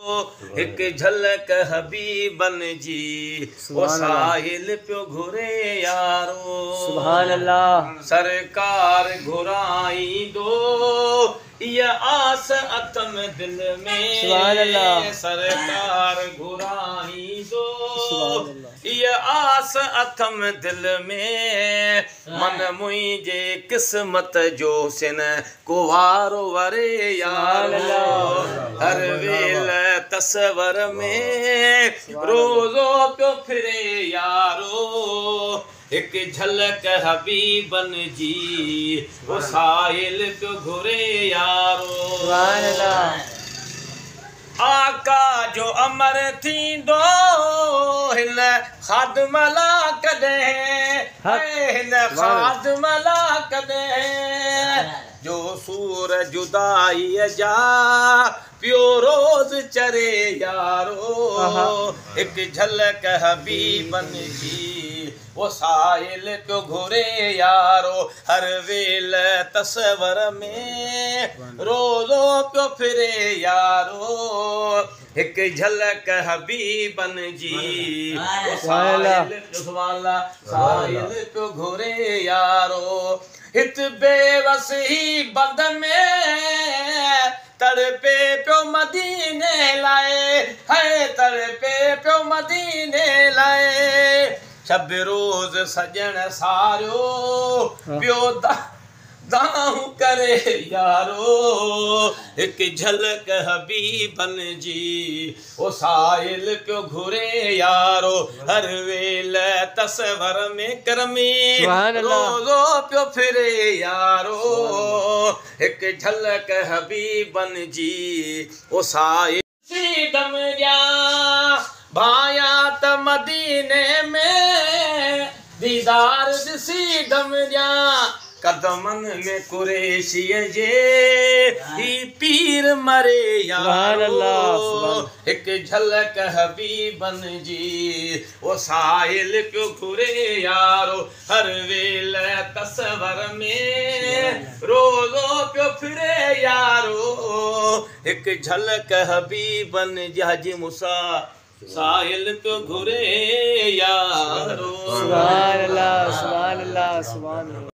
एक झलक हबीबन जी ओ साहिल प्यो घुरे यारो। सुभान अल्लाह। सरकार घुराई दो ये आस अतम दिल में। सुभान अल्लाह। सरकार घुराई दो सुभान अल्लाह। ये आस अथम दिल में। मन मुझे किस्मत जो सिन कुवारो वरे यारो। हर वेल तस्वर में रोज़ो प्यो फिरे यारो। एक झलक हबीबन जी वो साहिल प्यो घुरे यारो। सुभान अल्लाह। आका जो अमर थींदो हिन खादमला कॾहिं हिन खादमला कॾहिं जो सूर जुदाई जा पियो रोज़ चरे यारो। एक झलक हबीबन जी वो साहिल प्यो घुरे यारो। हर वेल तस्वर में रोज़ो प्यो फिरे यारो। एक झलक हबीबन जी वो साहिल प्यो घुरे यारो। हित बेवस ही बंद में तड़पे प्यो मदीने लाए। है तड़पे प्यो मदीने लाए। शब रोज़ सजण सारियो प्यो दाहू करे यारो। एक झलक हबीबन जी ओ साहिल प्यो घुरे यारो। हर वेल तस्वर में करमी रोज़ो प्यो फिरे यारो। एक झलक हबीबन जी ओ साहिल सीदम जा भाया त मदीने में दीदार दी दम जा। कदमन में कुरैशीअ जे ही पीर मरे यारो। एक झलक हबीबन जी ओ साहिल प्यो घुरे यारो। हर वेल तस्वर में रोज़ो प्यो फिरे यारो। एक झलक हबीबन जी हाजी मूसा साहिल प्यो घुरे यारो। सुभान अल्लाह, सुभान अल्लाह, सुभान अल्लाह।